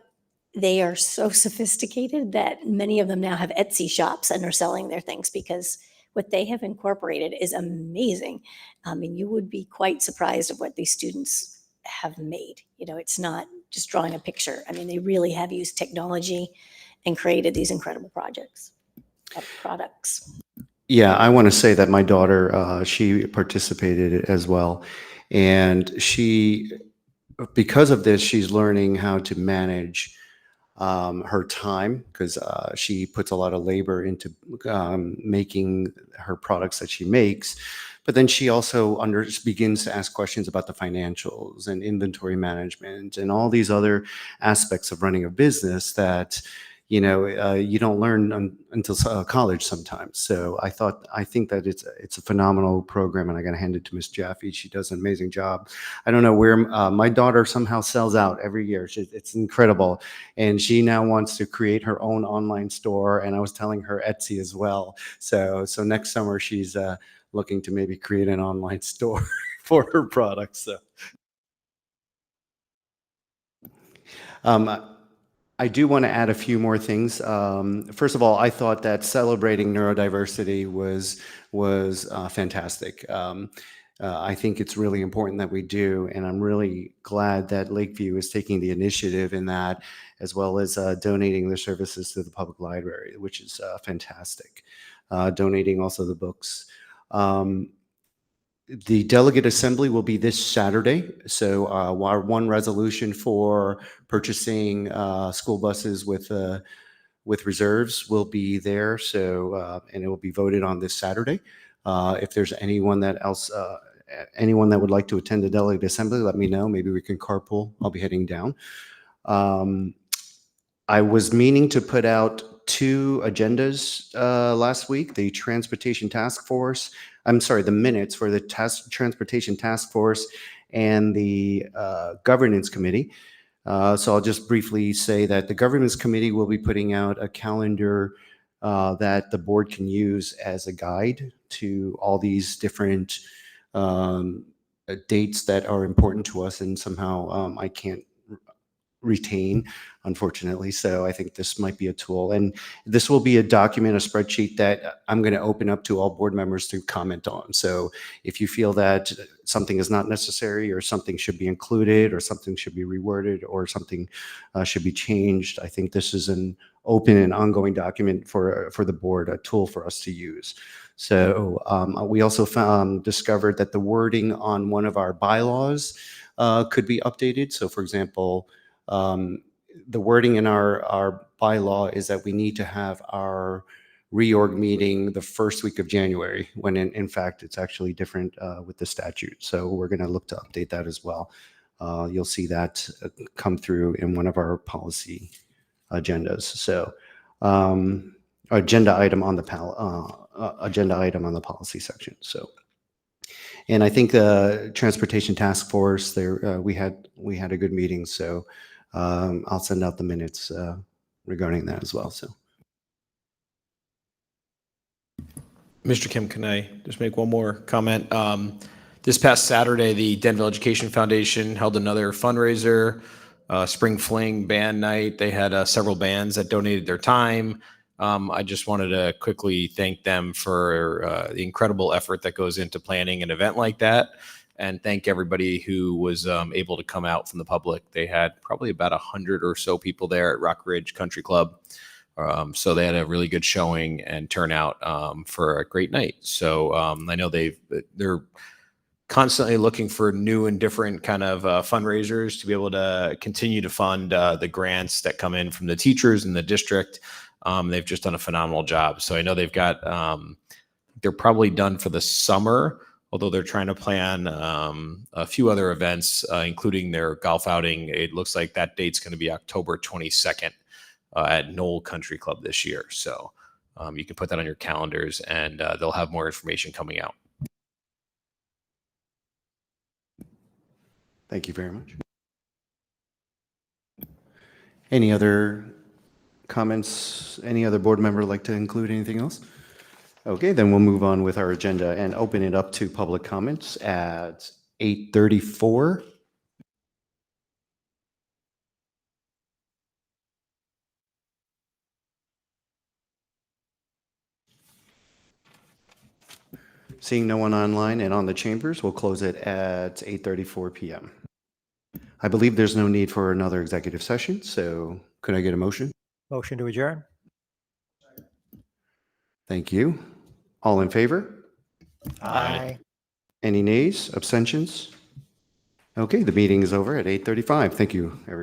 they are so sophisticated that many of them now have Etsy shops and are selling their things because what they have incorporated is amazing. I mean, you would be quite surprised of what these students have made. You know, it's not just drawing a picture. I mean, they really have used technology and created these incredible products. Yeah, I want to say that my daughter, she participated as well. And because of this, she's learning how to manage her time because she puts a lot of labor into making her products that she makes. But then she also begins to ask questions about the financials and inventory management and all these other aspects of running a business that you don't learn until college sometimes. So I think that it's a phenomenal program, and I got to hand it to Miss Jaffe. She does an amazing job. I don't know where my daughter somehow sells out every year. It's incredible, and she now wants to create her own online store. And I was telling her Etsy as well. So next summer she's looking to maybe create an online store for her products. So. I do want to add a few more things. First of all, I thought that celebrating neurodiversity was fantastic. I think it's really important that we do, and I'm really glad that Lakeview is taking the initiative in that, as well as donating their services to the public library, which is fantastic. Donating also the books. The delegate assembly will be this Saturday. So our one resolution for purchasing school buses with reserves will be there. So and it will be voted on this Saturday. If there's anyone that would like to attend the delegate assembly, let me know. Maybe we can carpool. I'll be heading down. I was meaning to put out 2 agendas last week, the Transportation Task Force, the minutes for the Transportation Task Force and the Governance Committee. So I'll just briefly say that the Governance Committee will be putting out a calendar that the board can use as a guide to all these different dates that are important to us, and somehow I can't retain, unfortunately. So I think this might be a tool, and this will be a document, a spreadsheet that I'm going to open up to all board members to comment on. So if you feel that something is not necessary, or something should be included, or something should be reworded, or something should be changed, I think this is an open and ongoing document for the board, a tool for us to use. So we also discovered that the wording on one of our bylaws could be updated. So for example, the wording in our bylaw is that we need to have our reorg meeting the first week of January, when in fact it's actually different with the statute. So we're going to look to update that as well. You'll see that come through in one of our policy agendas. So agenda item on the policy section. So. And I think the Transportation Task Force, we had a good meeting, so I'll send out the minutes regarding that as well. So, Mr. Kim, can I just make one more comment? This past Saturday, the Denville Education Foundation held another fundraiser, Spring Fling Band Night. They had several bands that donated their time. I just wanted to quickly thank them for the incredible effort that goes into planning an event like that, and thank everybody who was able to come out from the public. They had probably about 100 or so people there at Rock Ridge Country Club. So they had a really good showing and turnout for a great night. So I know they're constantly looking for new and different kind of fundraisers to be able to continue to fund the grants that come in from the teachers in the district. They've just done a phenomenal job. So I know they've got, they're probably done for the summer, although they're trying to plan a few other events, including their golf outing. It looks like that date's going to be October 22nd at Knoll Country Club this year. So you can put that on your calendars, and they'll have more information coming out. Thank you very much. Any other comments? Any other board member like to include anything else? Okay, then we'll move on with our agenda and open it up to public comments at 8:34. Seeing no one online and on the chambers, we'll close it at 8:34 PM. I believe there's no need for another executive session, so could I get a motion? Motion to adjourn? Thank you. All in favor? Aye. Any nays, abstentions? Okay, the meeting is over at 8:35. Thank you, everyone.